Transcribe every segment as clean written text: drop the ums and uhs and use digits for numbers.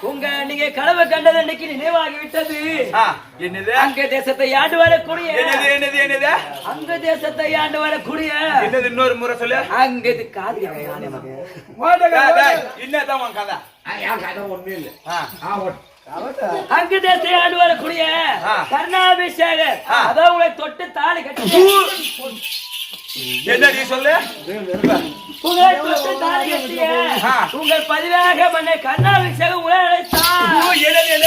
உங்க நீங்க கனவு கண்டது அன்னைக்கு நினைவாகி விட்டது. என்னது? அங்க தேசத்தை ஆண்டு வரக்கூடிய என்னது அங்க தேசத்தை ஆண்டு வரக்கூடிய என்னது? இன்னொரு முறை சொல்லு. அங்க இது காது என்னதான் உன் கதை? ஒண்ணு இல்ல. அங்க தேசத்தை ஆண்டு வரக்கூடிய கர்ணாபிஷேகர் அதான் உங்களை தொட்டு தாலி கட்டி என்ன நீ சொல்லு? உங்களை தொட்டு தாலி கட்டிய உங்கள் பதிலாக பண்ண கர்ணாபிஷேகம் உங்களை அழைத்தார்.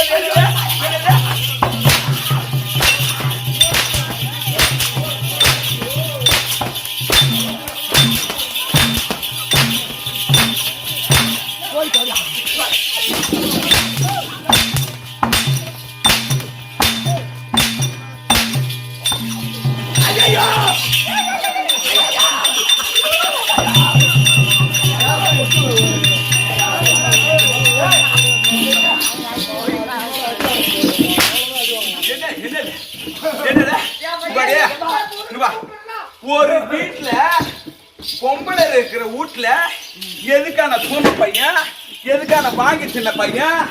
ஒரு வீட்டுல பொம்பளை இருக்கிற வீட்டுல எதுக்கான தூண பையன், எதுக்கான வாங்கி சின்ன பையன்,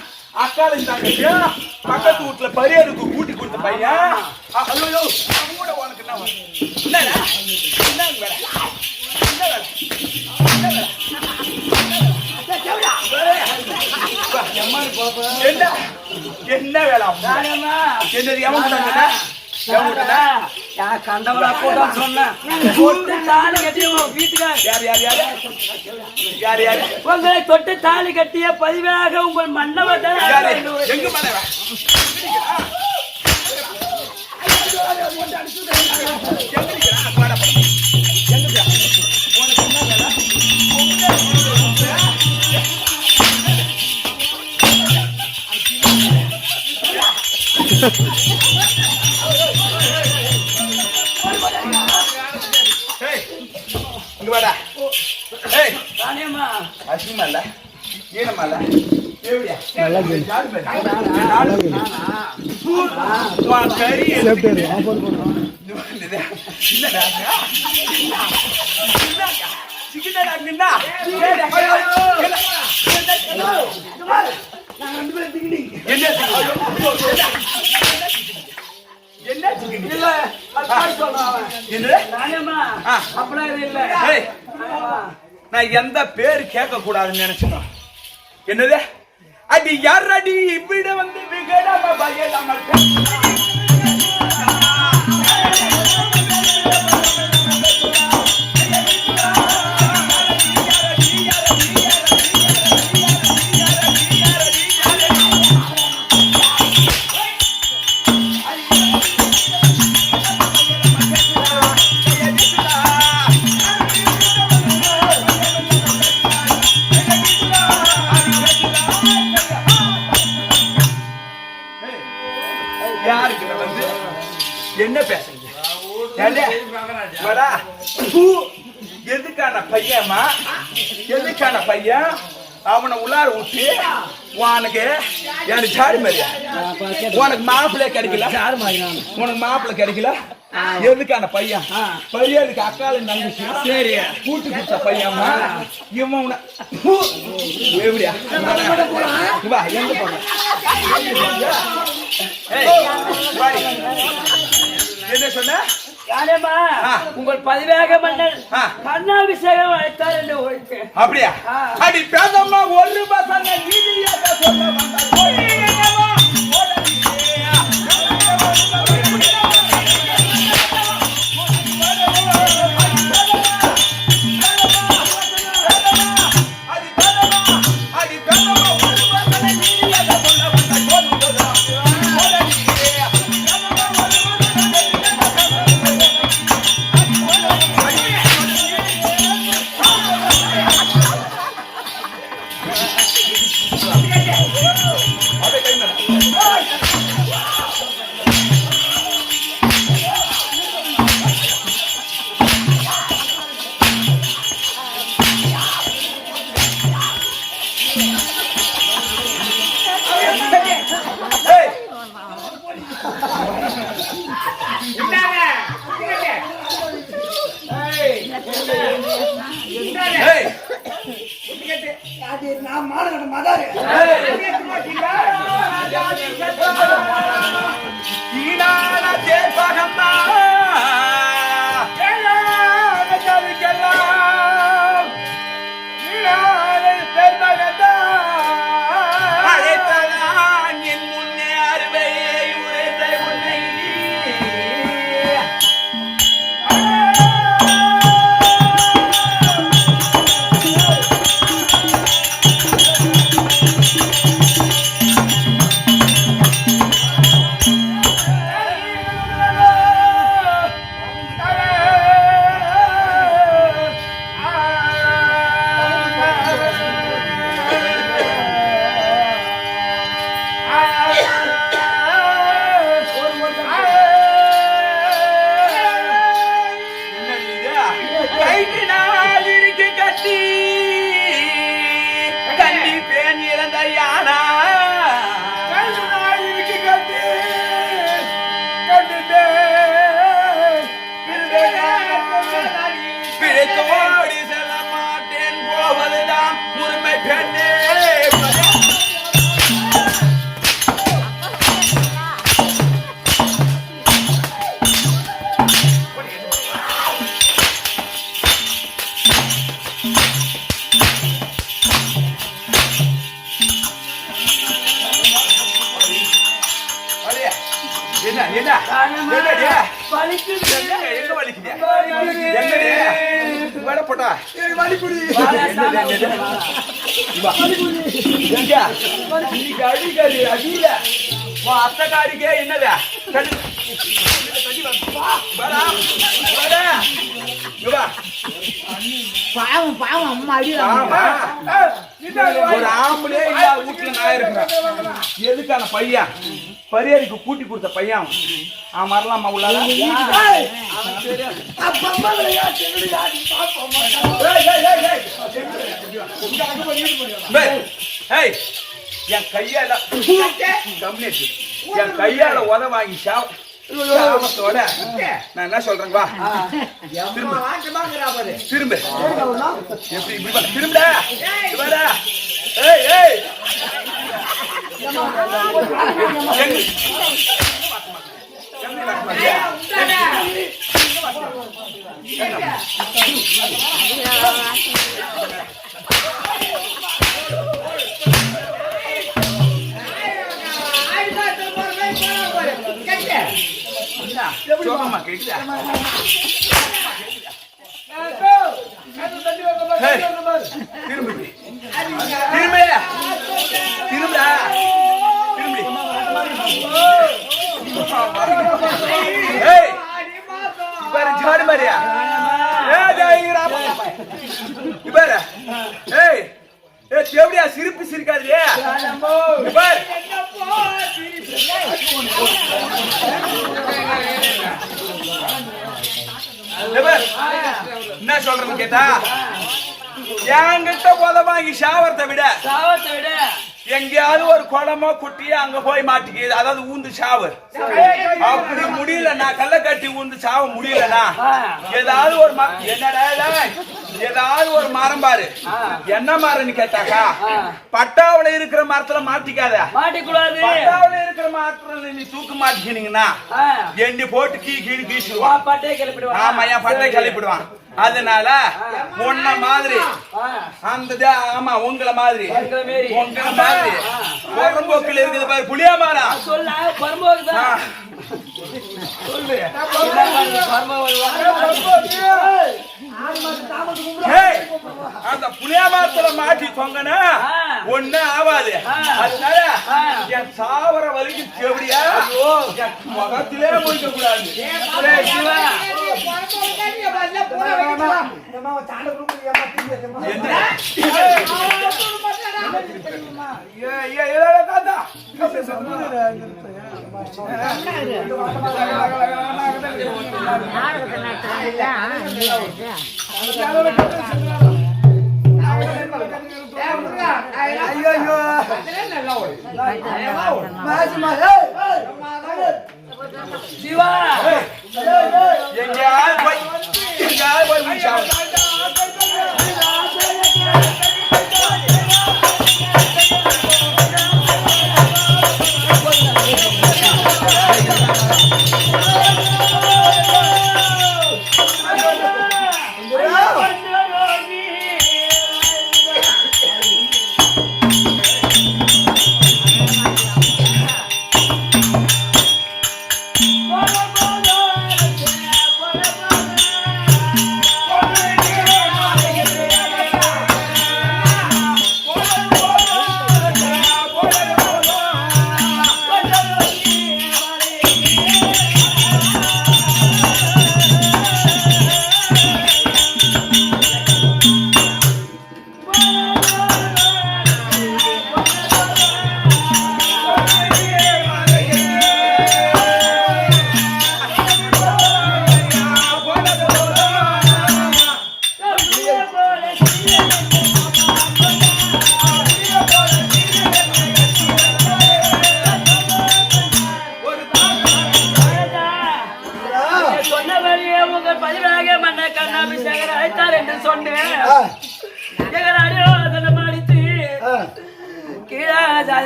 அக்காலின் தங்கச்சியும் பக்கத்து வீட்டுல பரியருக்கு கூட்டி கொடுத்த பையன். ஐயோ கூட உனக்கு என்ன என்ன வேலை? என்னது கண்டவளா கூட சொன்னேன். உங்களை தொட்டு தாலி கட்டிய பதிவாக உங்கள் மன்னவத்தை அசிமல்ல ஈனமல்ல நான் எந்த பேரு கேட்க கூடாதுன்னு நினைச்சோம். என்னது? அடி யார் அடி இப்படி வந்து விகடாம பயடாம என்ன பேசுறீங்க? எதுக்கான பையமா, எதுக்கான பையன்? அவனை உள்ளார விட்டு உனக்கு எனக்கு சாரி மாதிரியா? உனக்கு மாப்பிள்ளை கிடைக்கல, உனக்கு மாப்பிள்ளை கிடைக்கல. எதுக்கான பையன்? பையனுக்கு அக்காலின் நம்பிச்சு சரி கூட்டு கொடுத்த பையமா இவன் எப்படியா? எங்க போன என்ன சொன்ன? உங்கள் பதிவாக மன்னர் கர்ணாபிஷேகம் அழைத்தார் என்று ஒழித்து. அப்படியா? அடி பேசம்மா ஒரு பசங்க நீதியாக சொல்ல அது நான் மாடகட மதாரு ஈனான தேர்ப்பகம்மா அழைத்ததான் என் முன்னே அறுவையை உரைத்த உன்னை பிழைத்தோடி செல்ல மாட்டேன் போவதுதான் முழுமை பெண்ணே என்ன என்ன என்னடியா வலிக்குது. எங்க வலிக்குது என்னடி வட போட்டா வலிக்குடி இன்னைக்கு அடிக்காது அடியில உன் அத்தைக்காரிக்கே என்னது பாவம் பாவம் அம்மா அடி ஒரு ஆம்பளே இல்லாத வீட்டுல நான் இருக்கிறேன் எதுக்கான பையன் பரியாரிக்கு கூட்டி கொடுத்த பையன் அவன் வரலாமா உள்ளால என் கையால என் கையால உத வாங்கி சாபத்தோட நான் என்ன சொல்றேன் வா திரும்ப எப்படி இப்படி வா, திரும்படா வரா ஏய் ஏய் சோகமா கேக்குதா திரும்ப திரும்ப திரும்படா திரும்பி ஏய் பாரு ஜாடு மாதிரியா பாரு ஏய் ஏ எப்படியா சிரிப்பு சிரிக்காதே பாரு என்ன சொல்றேன்னு கேட்டா என்கிட்ட உத வாங்கி சாவரத்தை விட எங்கேயாவது ஒரு குளமோ குட்டியோ அங்க போய் மாட்டிக்குது அதாவது ஊந்து சாவு அப்படி முடியலண்ணா கல்ல கட்டி ஊந்து சாவ முடியலண்ணா ஏதாவது ஒரு என்னடா ஏதாவது ஒரு மரம் பாரு என்ன மரம்னு கேட்டாக்கா பட்டாவுல இருக்கிற மரத்துல மாட்டிக்காத மாட்டிக்கூடாது. பட்டாவுல இருக்கிற மரத்துல நீ தூக்கு மாட்டிக்கினீங்கன்னா எண்ணி போட்டு கீழே வீசுவான். பட்டே கிளப்பிடுவான். ஆமா என் பட்டை கிளப்பிடுவான். அதனால உன்ன மாதிரி அந்த ஆமா உங்களை மாதிரி உங்களை மாதிரி புறம்போக்கில் இருக்குது பாரு புளியா மரம் சொல்ல பரம்போக்கு தான் சொல்லு அந்த புளியா மரத்துல மாட்டி தொங்கனா ஒண்ணு ஆவாது. அதனால என் சாவர வலிக்கு எப்படியா முகத்திலே போய்க்க கூடாது. சிவா எங்கேயாவது போய் முடிச்சாங்க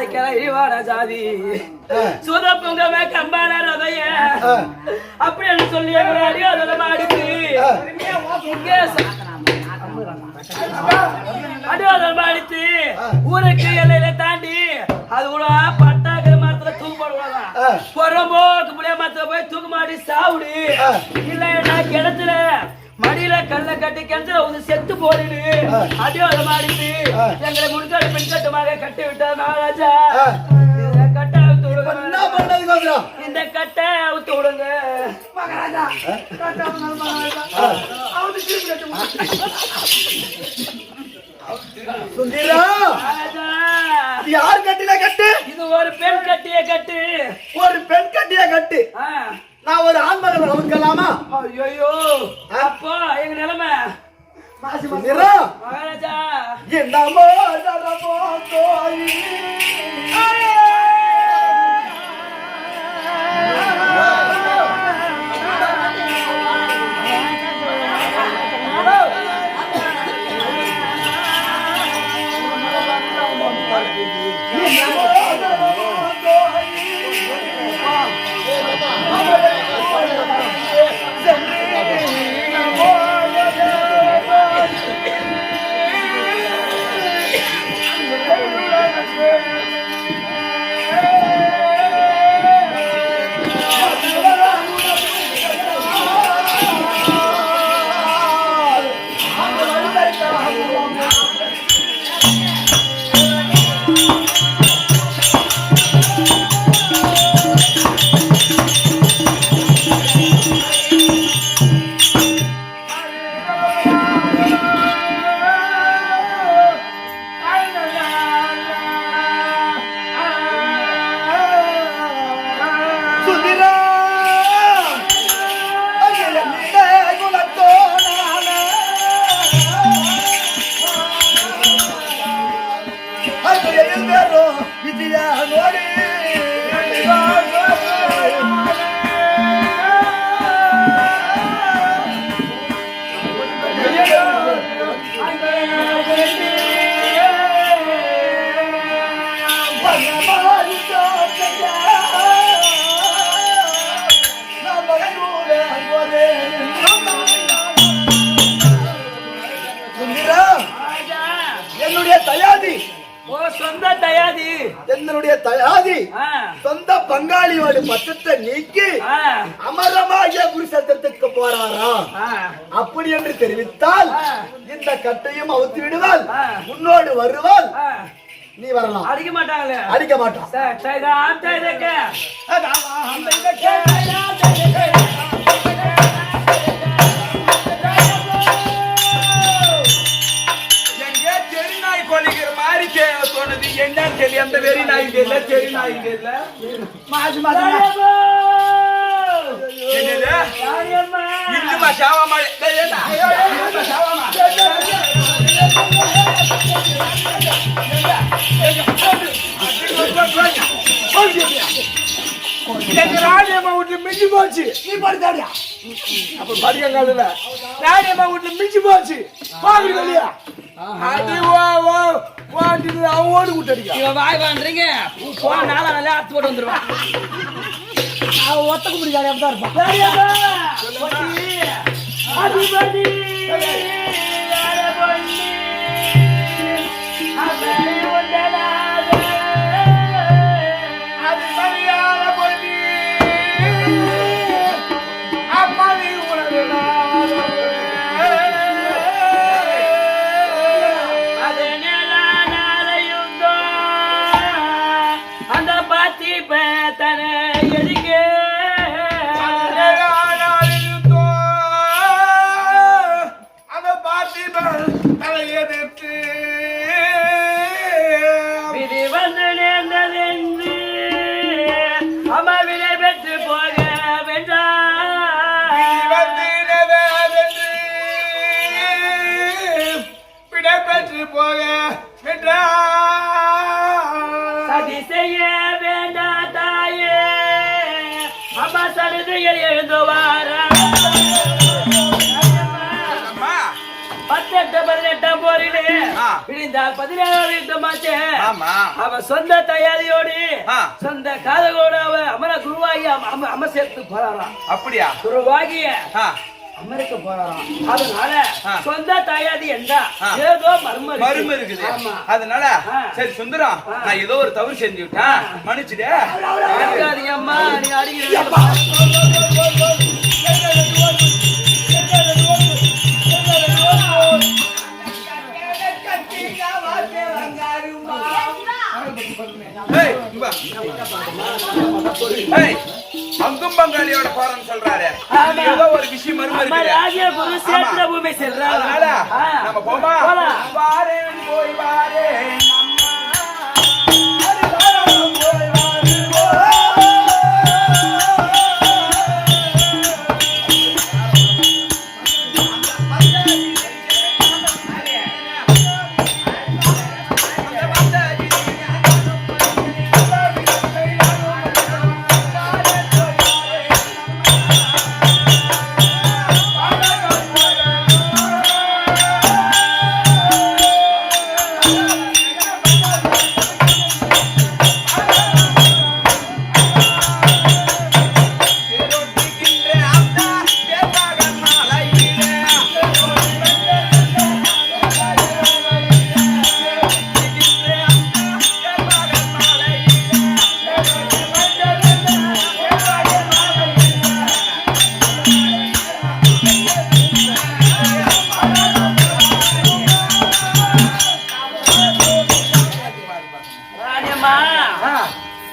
சாதிக்கிற இழிவான ஜாதி சுத பொங்கமே கம்பான ரதைய அப்படின்னு சொல்லி அடிவாதமா அடித்து அடிவாதமா அடித்து ஊருக்கு எல்லையில தாண்டி அது கூட பட்டாக்கிற மரத்துல தூக்கு போடுவாங்க பொறம்போக்கு புளிய மரத்துல போய் தூக்கு மாடி சாவுடு இல்லைன்னா கிணத்துல மடியில கல்ல கட்டி கிணத்துல வந்து செத்து போடுது அடிவாதமா அடித்து எங்களை முன்காடு பெண்கட்டுமாக கட்டி விட்டார் மகாராஜா கட்ட அவுத்து விடுங்க இந்த கட்ட அவுத்து விடுங்க மகாராஜா சுந்தரா யார் கட்டில கட்டு இது ஒரு பெண் கட்டிய கட்டு ஒரு பெண் கட்டிய கட்டு நான் ஒரு ஆண்மகன் அவுக்கலாமா ஐயோ அப்போ எங்க நிலைமை சுந்தரா மகாராஜா என்னமோ தரமோ தோழி என்னுடைய தயாதி சொந்த பங்காளியோட பட்டத்தை நீக்கி அமரமாகிய குருசத்திரத்துக்கு போறாரா அப்படி என்று தெரிவித்தால் இந்த கட்டையும் அவுத்து விடுவாள் உன்னோடு வருவாள் நீ வரலாம் அடிக்க மாட்டாங்களே அடிக்க மாட்டான் தோணுது என்னன்னு தெரியல அந்த வெறி நாய் தெரியல செடி நாய் தெரியல இன்னுமா சாவாமா ராணியம்மா வீட்டுல மிஞ்சி போச்சு நீ படுத்தாடியா அப்ப படிக்கல ராணியம்மா வீட்டுல மிஞ்சி போச்சு பாக்குறது இல்லையா அது அவன் ஓடு விட்டடிக்கா இவன் வாய் பண்றீங்க போன நாளா நல்லா அத்து போட்டு வந்துருவான் அவன் ஒத்தக்கு முடியாது அப்படிதான் இருப்பான் இந்த 17வது யுத்தமாச்சே. ஆமா. அவ சொந்த தயாரியோடு ஆ. சொந்த காதலோடு அவ அமர குருவாகி அமர்சேர்த்து போறாராம். அப்படியா? குருவாகிய ஆ. அமெரிக்க போறாராம். அதனால ஆ. சொந்த தாயாதி என்றா ஆ. ஏதோ மர்மம் மரும இருக்குது. ஆமா. அதனால சரி சுந்தரம், நான் ஏதோ ஒரு தவறு செஞ்சு விட்டேன், மன்னிச்சுடு. அம்மா நீ அடிக்கிற ஏய், இங்க வா. ஏய், அங்கும் பங்காளியோட போறேன்னு சொல்றாரு. இதுல ஏதோ ஒரு விஷயம் மர்மம் இருக்குது. ராஜகுரு சேத்திர பூமி செல்றாங்க. அதனால நம்ம போமா. வாரேன் போய் வாரேன் அம்மா. அடி வாரேன் போய் வாரேன் போ.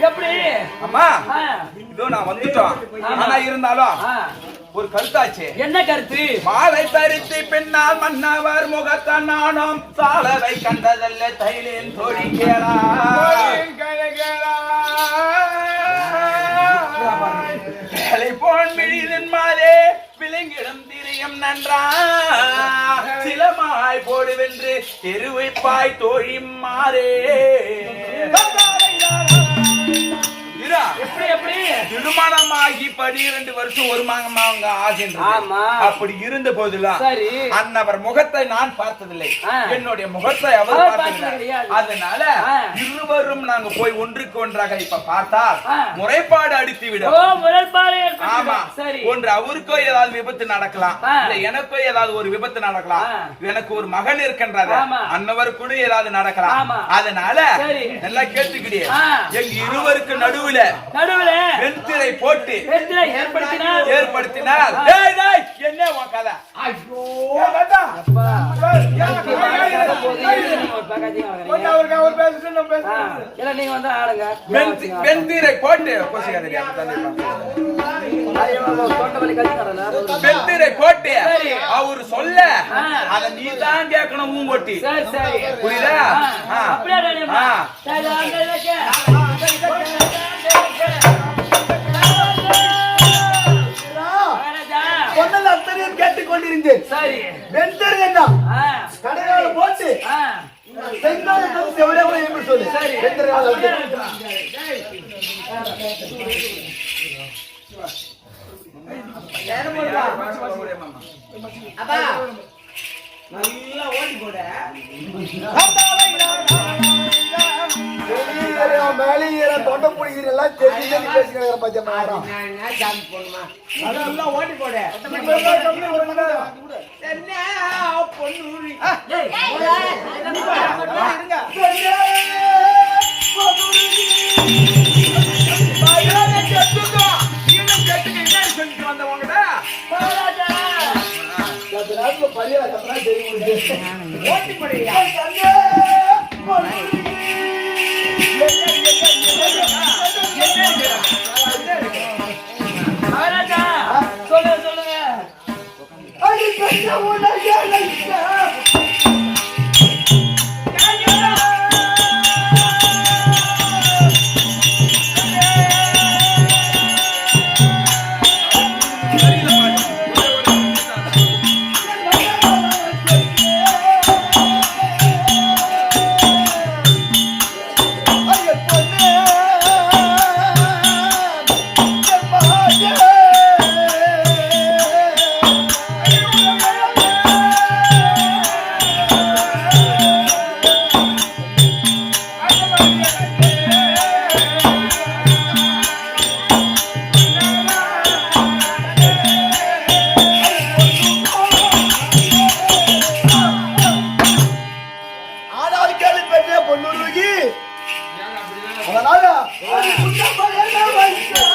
எப்படி அம்மா, இதோ நான் வந்துட்டோம். ஆனா இருந்தாலும் ஒரு கருத்தாச்சு. என்ன கருத்து? மாலை தரித்து பின்னால் மன்னவர் முகத்தான் நானும் சாலவை கண்டதல்ல தைலேன் தோழி கேளா. வேலை போன் மிழிதன் மாலே விலங்கிடும் திரியம் நன்றா சிலமாய் போடுவென்று தெருவைப்பாய் தோழி மாறே. திருமணமாகி 12 வருஷம் ஒரு மாங்க ஆகின்றது. அப்படி இருந்த போதிலும் அன்னவர் முகத்தை நான் பார்த்ததில்லை, என்னுடைய முகத்தை அவர் பார்த்ததில்லை. அதனால இருவரும் நாங்க போய் ஒன்றுக்கு ஒன்றாக இப்ப பார்த்தால் முறைப்பாடு அடித்து விடும். ஆமா, ஒன்று அவருக்கோ ஏதாவது விபத்து நடக்கலாம், இல்ல எனக்கோ ஏதாவது ஒரு விபத்து நடக்கலாம். எனக்கு ஒரு மகன் இருக்கின்றது, அன்னவர் கூட ஏதாவது நடக்கலாம். அதனால நல்லா கேட்டுக்கிட்டே எங்க இருவருக்கு நடுவுல வெண்திரை போட்டு ஏற்படுத்தினால் என்ன உன் கதை? வெண்திரை போட்டு வெண்திரை போட்டு அவரு சொல்ல அத நீ தான் கேட்கணும். மூங்கொட்டி புரியுதா? அத்தனையும் கேட்டுக்கொண்டிருந்தேன். கடையால போட்டு சொல்லு. நல்லா ஓடி போட மேலே தொண்டை பிடிக்கிறெல்லாம் தெரிஞ்சு பேசுகிற பச்சை அதெல்லாம் ஓடி போட ஓட்டி படையா அதனால குண்டப்ப என்ன வைக்க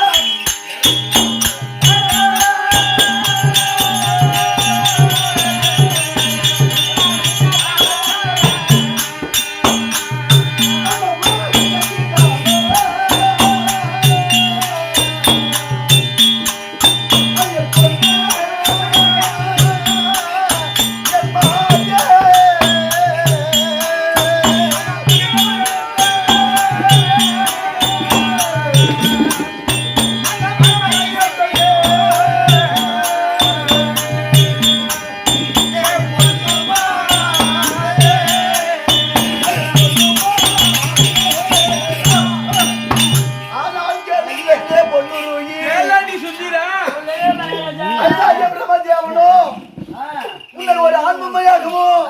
ஒரு ஆண்மையாகவும்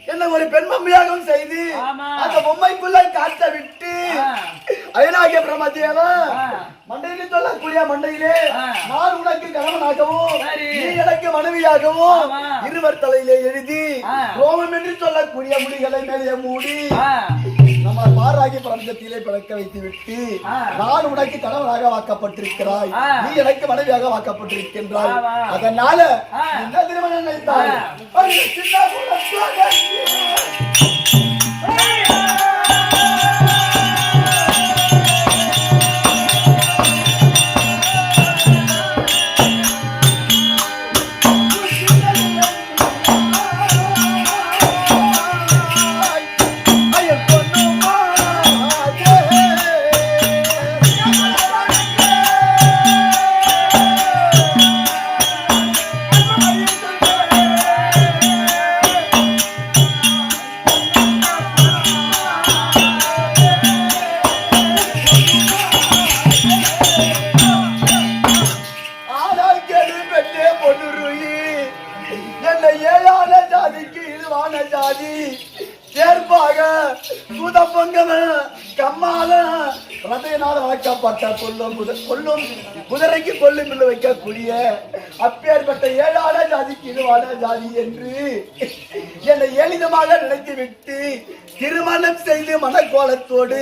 என்ன ஒரு பெண்மையாகவும் செய்து அந்த பொம்மைக்குள்ள காட்ட விட்டு அயனாகிய பிரம்மதேவா மண்டையிலே சொல்லக்கூடிய மண்டையிலே நான் உனக்கு கணவனாகவும் நீ எனக்கு மனைவியாகவும் இருவர் தலையிலே எழுதி ரோமம் என்று சொல்லக்கூடிய முடிகளை மேலே மூடி நம்ம மாறாகி பிரபஞ்சத்திலே பிறக்க வைத்து விட்டு நான் உனக்கு கணவனாக வாக்கப்பட்டிருக்கிறாய் நீ எனக்கு மனைவியாக வாக்கப்பட்டிருக்கின்றாய் அதனால என்ன திருமணம் நினைத்தாய் சின்ன குதிரைக்கு கொல்லும் மில்லு வைக்கக்கூடிய அப்பேற்பட்ட ஏழான ஜாதிக்கு இதுவான ஜாதி என்று என்னை எளிதமாக நினைத்து விட்டு திருமணம் செய்து மனக்கோலத்தோடு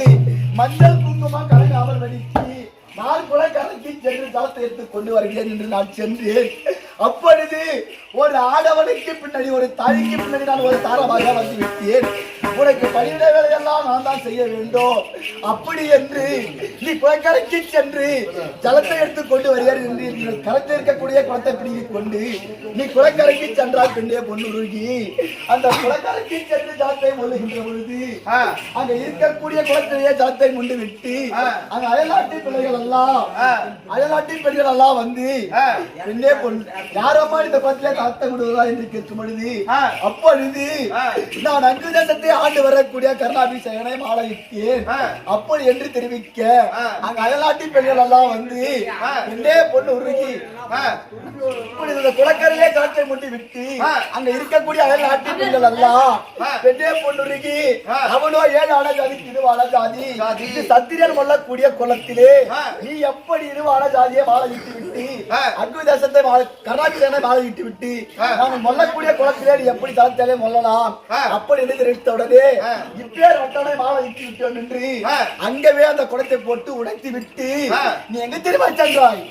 மஞ்சள் குங்குமம் கலங்காமல் வடித்து நான் குலக்கரைக்கு சென்று ஜலத்தை எடுத்து கொண்டு வருகிறேன் என்று நான் சென்றேன். அப்பொழுது ஒரு ஆடவனுக்கு பின்னாடி ஒரு தாய்க்கு பின்னாடி நான் ஒரு தாரமாக வந்து விட்டேன். உனக்கு பணியிட வேலையெல்லாம் நான் தான் செய்ய வேண்டும். அப்படி என்று நீ குளக்கரைக்கு சென்று ஜலத்தை எடுத்து கொண்டு வருகிறார் என்று கரைத்து இருக்கக்கூடிய குளத்தை பிடித்துக் கொண்டு நீ குளக்கரைக்கு சென்றால் பெண்ணே பொண்ணுருகி அந்த குளக்கரைக்கு சென்று ஜலத்தை மொழுகின்ற பொழுது அங்க இருக்கக்கூடிய குளத்திலேயே ஜலத்தை முண்டு விட்டு அங்க அயல்நாட்டு பிள்ளைகள் எல்லாம் அயல்நாட்டு பெண்கள் எல்லாம் வந்து பெண்ணே பொண்ணு யாரம்மா இந்த குளத்திலே ஜலத்தை விடுவதா என்று கேட்கும் பொழுது அப்பொழுது நான் அங்கு தேசத்தை ஆண்டு வரக்கூடிய கருணாபிஷேகனை மாலையிட்டேன் அப்படி என்று தெரிவிக்க அங்க அயல்நாட்டு பெண்கள் எல்லாம் வந்து பெண்ணே பொண்ணு உருகி குளக்கரையிலே காற்றை முண்டி விட்டு அங்க இருக்கக்கூடிய அயல்நாட்டு பெண்கள் எல்லாம் பெண்ணே பொண்ணுருகி அவனோ ஏழான ஜாதி இருவான ஜாதி சத்திரியன் கொள்ளக்கூடிய குளத்திலே நீ எப்படி இருவான ஜாதியை மாலையிட்டு விட்டு அங்கு தேசத்தை கருணாபிஷேகனை மாலையிட்டு விட்டு நான் மொல்லக்கூடிய குளத்திலே நீ எப்படி ஜாதியாலே மொல்லலாம் அப்படி என்று தெரிவித்தவுடனே இப்பேர் வட்டனை மாலையிட்டு விட்டோம் என்று அங்கவே அந்த குளத்தை போட்டு உடைத்து விட்டு நீ எங்க திரும்ப சென்றாய்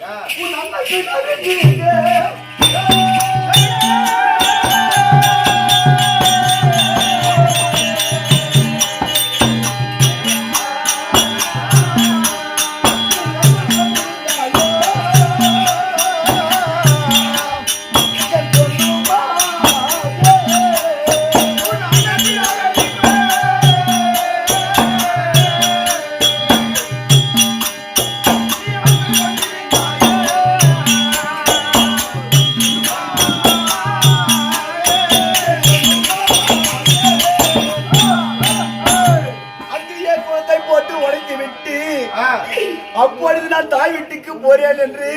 அப்பொழுது நான் தாய் வீட்டுக்கு போறேன் என்று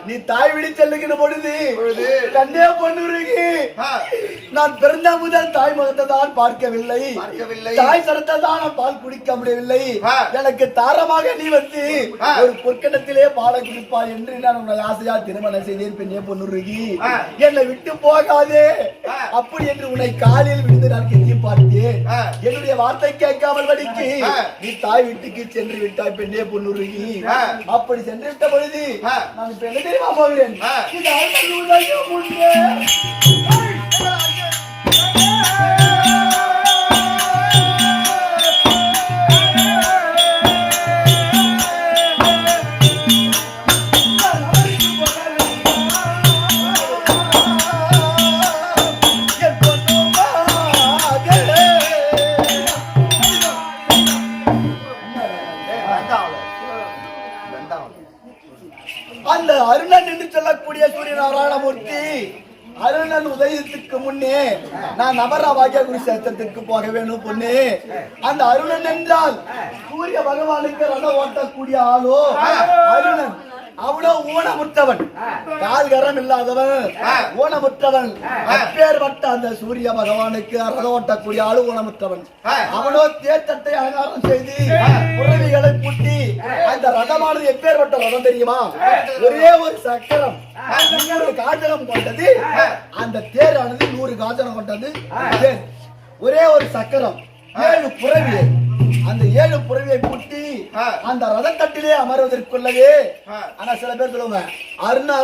நீ தாய் வீடு செல்லுகிற பொழுது கண்ணே பொண்ணுருகி நான் பிறந்த முதல் தாய் முகத்தை தான் பார்க்கவில்லை தாய் சரத்தை தான் நான் பால் குடிக்க முடியவில்லை எனக்கு தாரமாக நீ வந்து ஒரு பொற்கணத்திலே பாலை குடிப்பாய் என்று நான் உன்னை ஆசையா திருமணம் செய்தேன் பெண்ணே பொண்ணுருகி என்னை விட்டு போகாதே அப்படி என்று உன்னை காலில் விழுந்து நான் கெஞ்சி பார்த்தேன் என்னுடைய வார்த்தை கேட்காமல் வடிக்கு நீ தாய் வீட்டுக்கு சென்று விட்டாய் பெண்ணே பொன்னுருகி. அப்படி சென்று விட்ட பொழுது நான் இப்ப என்ன தெரியுமா போகிறேன்? இது அருளுடைய முன்னே அந்த அருணன் என்று சொல்லக்கூடிய சூரிய நாராயணமூர்த்தி அருணன் உதயத்துக்கு முன்னே நான் நபராகிய குருசேத்திரத்திற்கு போக வேணும் பொண்ணு. அந்த அருணன் என்றால் சூரிய பகவானுக்கு ரதம் ஓட்டக்கூடிய ஆளோ அருணன். அவனோ ஊனமுற்றவன், கால்கரம் இல்லாதவன், ஊனமுற்றவன். அப்பேற்பட்ட அந்த சூரிய பகவானுக்கு ரதம் ஓட்டக்கூடிய ஆளு ஊனமுற்றவன். அவனோ தேர்தட்டை அலங்காரம் செய்து புறவிகளை பூட்டி அந்த ரதமானது எப்பேற்பட்ட ரதம் தெரியுமா? ஒரே ஒரு சக்கரம் 100 காஜனம் கொண்டது. அந்த தேரானது 100 காஜனம் கொண்டது. ஒரே ஒரு சக்கரம் 7 புறவியை. அந்த 7 புறவியை பூட்டி அந்த ரதத்தட்டிலே அமர்வதற்குள்ளவே. ஆனா சில பேர் சொல்லுவாங்க அருணா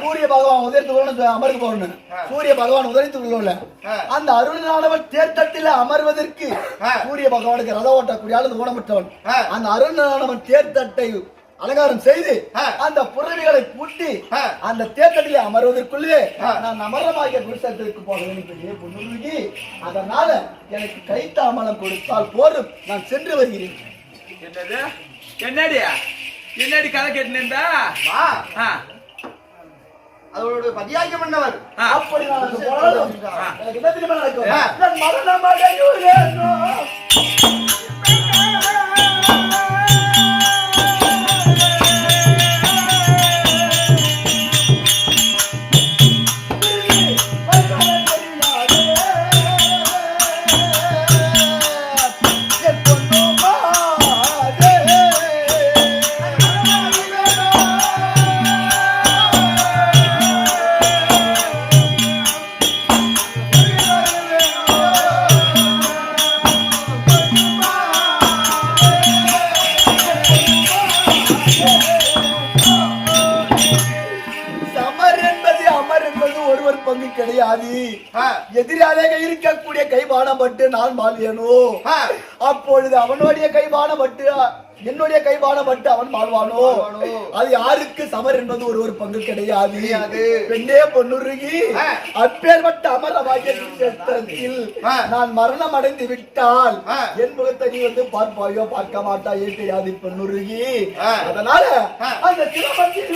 சூரிய பகவான் உதயத்துக்குள்ள அமர்ந்து போகணும். சூரிய பகவான் உதயத்துக்குள்ள அந்த அருணானவன் தேர்தட்டில அமர்வதற்கு சூரிய பகவானுக்கு ரதம் ஓட்டக்கூடிய ஆளு ஊனமுற்றவன். அந்த அருணானவன் தேர்தட்டை அலங்காரம் செய்து அந்த புறவிகளை பூட்டி அந்த தேர்தலில் அமர்வதற்குள்ளே நான் அமரமாகிய குருசேத்திரத்திற்கு போக வேண்டும் பொன்னுருகி. அதனால எனக்கு கைத்தாமலம் கொடுத்தால் போதும், நான் சென்று வருகிறேன். என்னது என்னடி கதை கேட்டுனேன்டா? அதோட பதியாகியம் பண்ணவர். அப்படி நான் எனக்கு என்ன தெரியுமா நடக்கும்? நான் மரணமடைகிறேன். கிடையாது. எதிராக இருக்கக்கூடிய கைபானம் பட்டு நான் வாழ்வேனோ, அப்பொழுது அவனுடைய கைபானம் பட்டு என்னுடைய கைபானம் பட்டு அவன் வாழ்வானோ. அது யாருக்கு சமர் என்பது ஒரு பங்கு கிடையாது. பெண்ணே பொன்னுருகி, அப்பேற்பட்ட அமரவாகிய குருசேத்திரத்தில் நான் மரணம் அடைந்து விட்டால் என் முகத்தை நீ வந்து பார்ப்பாயோ பார்க்க மாட்டாயே தெரியாது பொன்னுருகி. அதனால அந்த சிரமத்தில்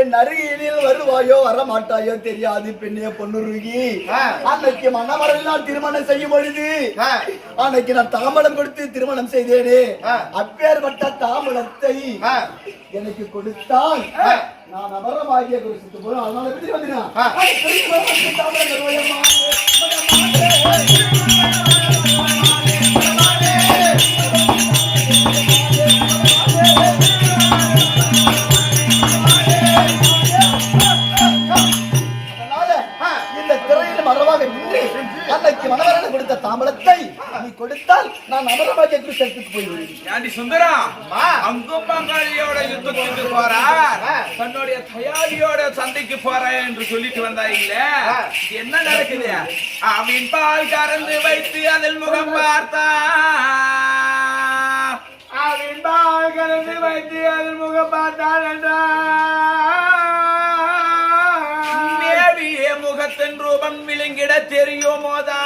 என் அருகில் வருவாயோ வர மாட்டாயோ தெரியாது பெண்ணே பொன்னுருகி. அன்னைக்கு மணமரெல்லாம் திருமணம் செய்யும் பொழுது அன்னைக்கு நான் தாம்பலம் கொடுத்து திருமணம் செய்தேனே, அப்பேற்பட்ட தாம்பலத்தை எனக்கு கொடுத்தால் நான் அமரமாகிய குறித்து போறேன். அதனால எப்படி வந்தீங்கன்னா அன்னைக்கு மணவரனை கொடுத்த தாம்பலத்தை நீ கொடுத்தால் நான் அமரமாகிய குருசேத்திரத்துக்கு போய்விடுவேன். ஏண்டி சுந்தரம், அங்கும் பங்காளியோட யுத்தத்துக்கு போறார், தன்னுடைய தயாரியோட சந்தைக்கு போறேன் என்று சொல்லிட்டு வந்தா இல்ல, என்ன நடக்குது? அவன் பால் கறந்து வைத்து அதில் முகம் பார்த்தா, அவன் பால் கறந்து வைத்து அதில் முகம் பார்த்தான் என்றார். முகத்தின் ரூபம் விளங்கிட தெரியுமோதா,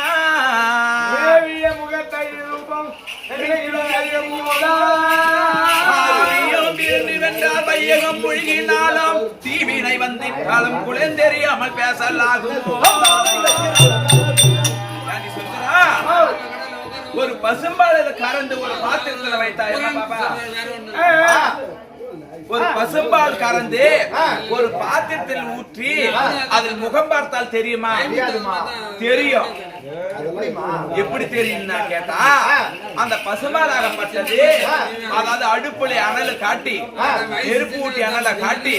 முகத்தை ரூபம் விளங்கிட தெரியுமோதா. காலம் குழந்தெரியாமல் பேசலாகுமோ ஒரு பசும்பாலில கறந்து ஒரு பாத்திரத்துல வைத்தா என்ன பாப்பா ஒரு பசும்பால் கறந்து ஒரு பாத்திரத்தில் ஊற்றி அதில் முகம் பார்த்தால் தெரியுமா தெரியும் எப்படி தெரியும்னா கேட்டா அந்த பசும்பால் ஆகப்பட்டது அதாவது அடுப்புல அனல காட்டி நெருப்பு ஊட்டி அனல காட்டி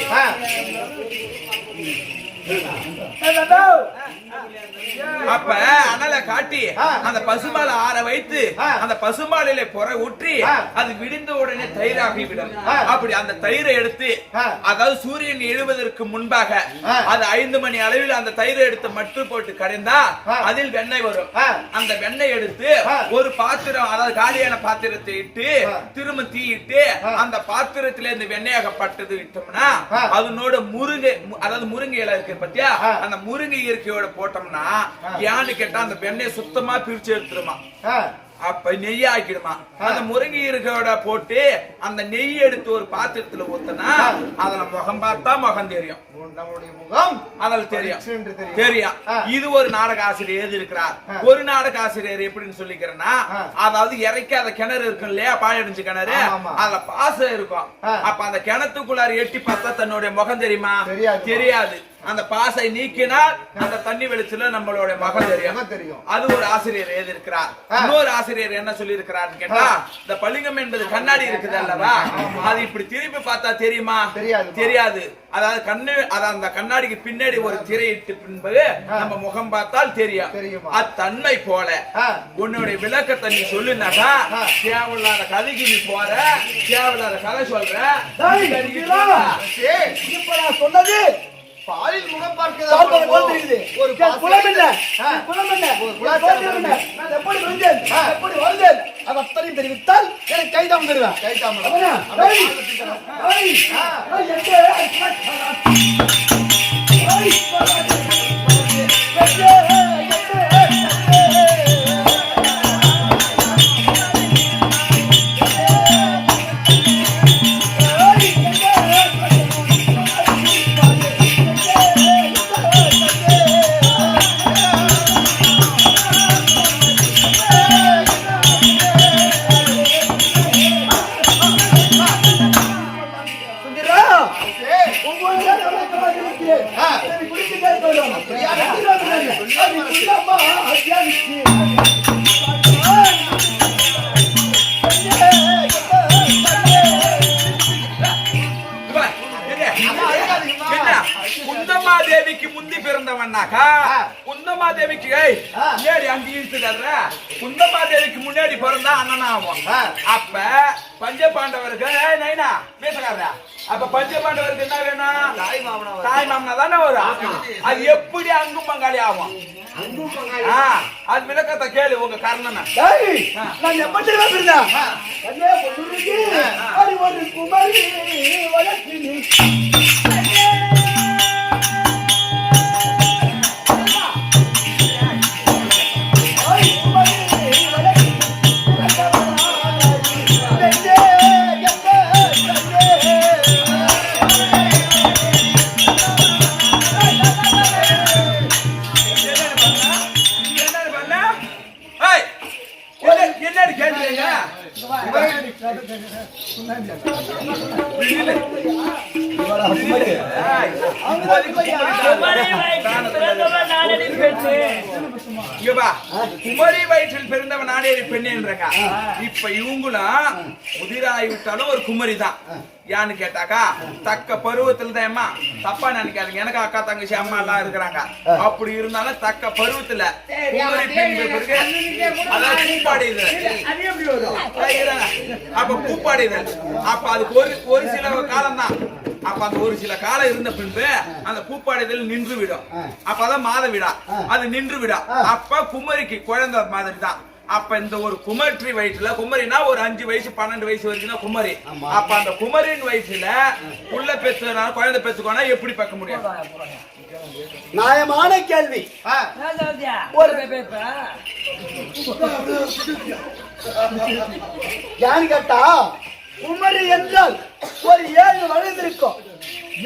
அப்ப அனல காட்டி அந்த பசும்பாலை ஆற வைத்து அந்த பசும்பாலிலே பொற ஊற்றி அது விடிந்த உடனே தயிராகி விடும். அப்படி அந்த தயிரை எடுத்து அதாவது சூரியன் எழுவதற்கு முன்பாக அது 5 மணி அளவில் அந்த தயிரை எடுத்து மட்டு போட்டு கரைந்தா அதில் வெண்ணெய் வரும். அந்த வெண்ணெய் எடுத்து ஒரு பாத்திரம் அதாவது காலியான பாத்திரத்தை இட்டு திரும்ப தீயிட்டு அந்த பாத்திரத்திலே இந்த வெண்ணெயாகப்பட்டது விட்டோம்னா அதனோட முருங்கை அதாவது முருங்கை இலை இருக்கு பத்தியா அந்த முருங்கை இயற்கையோட போட்டோம்னா யான்னு கேட்டா அந்த வெண்ணெய் சுத்தமா பிரிச்சு எடுத்துருமா. அப்ப நெய் ஆக்கிடுமா. அந்த முருங்கை இருக்கோட போட்டு அந்த நெய் எடுத்து ஒரு பாத்திரத்துல ஊத்தனா அதுல முகம் பார்த்தா முகம் தெரியும். அதில் தெரியும் தெரியும். இது ஒரு நாடக ஆசிரியர் எழுதி இருக்கிறார். ஒரு நாடக ஆசிரியர் எப்படின்னு சொல்லிக்கிறேன்னா அதாவது இறைக்காத கிணறு இருக்கும் இல்லையா பாயடிஞ்சு கிணறு அதுல பாசம் இருக்கும். அப்ப அந்த கிணத்துக்குள்ளார எட்டி பார்த்தா தன்னுடைய முகம் தெரியுமா தெரியாது. அந்த பாசை நீக்கினால் அந்த தண்ணி வெளிச்சல நம்மளோட முகம் தெரியும். அது ஒரு ஆசிரியர் எழுதி இருக்கிறார். இன்னொரு ஆசிரியர் என்ன சொல்லி இருக்கிறார் கேட்டா இந்த பளிங்கம் என்பது கண்ணாடி இருக்குது அல்லவா அது இப்படி திருப்பி பார்த்தா தெரியுமா தெரியாது. அதாவது கண்ணு அதாவது அந்த கண்ணாடிக்கு பின்னாடி ஒரு திரையிட்டு பின்பு நம்ம முகம் பார்த்தால் தெரியும். அத்தன்மை போல உன்னுடைய விளக்கத்தை நீ சொல்லுனாக்கா தேவையில்லாத கதைக்கு நீ போற தேவையில்லாத கதை சொல்ற. இப்ப நான் சொன்னது பாலில் முகம் பார்க்கிறது ஒரு குலம் என்ன குலம் என்ன நான் எப்படி வந்தேன் எப்படி வந்தேன் அது அத்தனையும் தெரிவித்தால் எனக்கு கைதாம் தருவேன். குந்தமாதேவிக்கு முந்தி பிறந்தவன்னாக்கா குந்தமாதேவிக்கு முன்னாடி அங்க இழுத்துடுற குந்தமாதேவிக்கு முன்னாடி பிறந்தா அண்ணனா ஆகும். அப்ப பஞ்ச பாண்டவருக்கு நைனா பேசக்காரா அப்ப பஞ்ச பாண்டவருக்கு என்ன வேணும் தாய் மாமனா தானே வரும். அது எப்படி அங்கும் பங்காளி ஆகும் அது விளக்கத்தை கேளு உங்க காரணம். நான் எப்படி இருந்தேன் ஒரு குமரி வளர்ச்சி குமரி வயிற்றில் பிறந்தவன் நாடேறி பெண்ணேன்றாங்க. இப்ப இவங்களும் முதிராகி விட்டாலும் ஒரு குமரி தான். யான்னு கேட்டாக்கா தக்க பருவத்துல தான் அம்மா தப்பா நினைக்காதுங்க. எனக்கு அக்கா தங்கச்சி அம்மா எல்லாம் இருக்கிறாங்க. அப்படி இருந்தாலும் தக்க பருவத்துல குமரி பெண் அதாவது பூப்பாடைதல் அப்ப பூப்பாடைதல் அப்ப அதுக்கு ஒரு சில காலம் தான். அப்ப அந்த ஒரு சில காலம் இருந்த பின்பு அந்த பூப்பாடைதல் நின்று விடும். அப்பதான் மாத விடா அது நின்று விடா. அப்ப குமரிக்கு குழந்தை மாதிரி தான். அப்ப இந்த ஒரு குமரி வயசுல குமரினா ஒரு 5 வயசு 12 வயசு வரைக்கும் குமரி. அப்ப அந்த குமரின் வயசுல உள்ள பெற்று குழந்தை பெற்றுக்கோனா எப்படி பார்க்க முடியும்? நியாயமான கேள்வி. யான்னு கேட்டா குமரி என்றால் ஒரு 7 வயது இருக்கும்.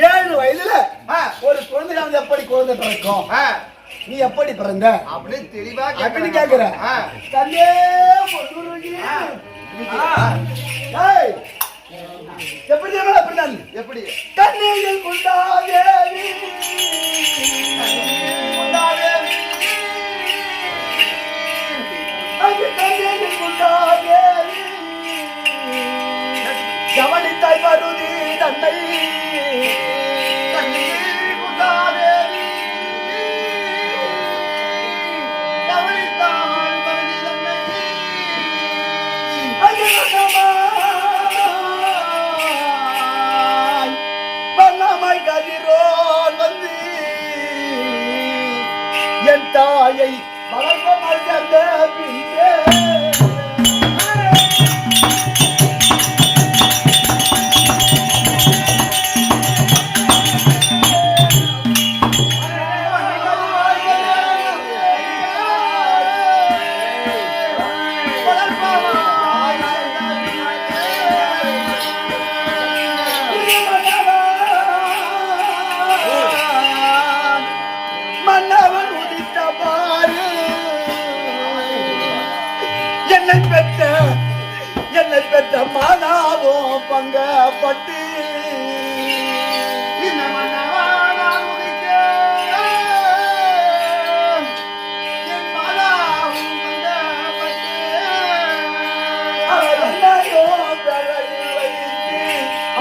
7 வயதுல ஒரு குழந்தை எப்படி குழந்தை பிறக்கும்? நீ எப்படி பிறந்த அப்படியே தெளிவா அப்படின்னு கேக்குற. தந்தையே பொன்னுருகி. ஏய், எப்படி தெரியுமா பிறந்தாங்க? எப்படி கண்ணியில் குண்டாதேவி குண்டாதேவி அங்கே கண்ணியில் குண்டாதேவி கவனித்தாய் பருதி தன்னை கண்ணில் குண்டாதேவி கவனித்தாள் பருதி தன்னை வண்ணமாய் கதிரோன் வந்து என் தாயை வளர்ப்பமாய் சேர்ந்த பின்பே மன்னவன் உதித்த பாரு என்னை பெற்ற மானாவும் பங்கப்பட்டு இந்த மன்னவன் உதிக்க என் மாதாவும் பங்கப்பட்டு அவர் அன்னையோ தழையில் வைத்து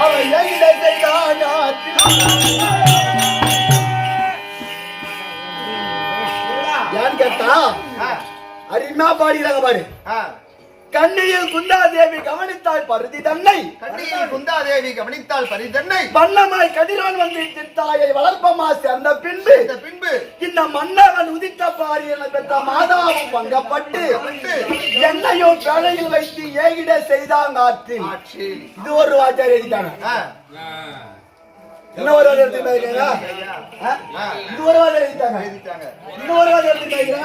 அவர் எங்களை செய்தான் ஏன்னு கேட்டா அருமையா பாடுகிறாங்க பாரு. கண்ணியில் குந்தாதேவி கவனித்தாள் பருதி தன்னை கண்ணியில் குந்தாதேவி கவனித்தாள் பரிதன்னை வண்ணமாய் கதிரோன் வந்து தாயை வளர்ப்பமா சேர்ந்த பின்பு இந்த பின்பு இந்த மன்னவன் உதித்த பாரியனை பெற்ற மாதாவும் பங்கப்பட்டு என்னையும் வேலையில் வைத்து ஏகிட செய்தாங்க ஆற்றில். ஆட்சி இது ஒரு வார்த்தை எழுதிட்டாங்க. என்ன ஒரு வார்த்தை எடுத்துட்டாங்க? இது ஒரு வார்த்தை எழுதிட்டாங்க. எழுதிட்டாங்க இன்னொரு வார்த்தை எடுத்துட்டாங்க.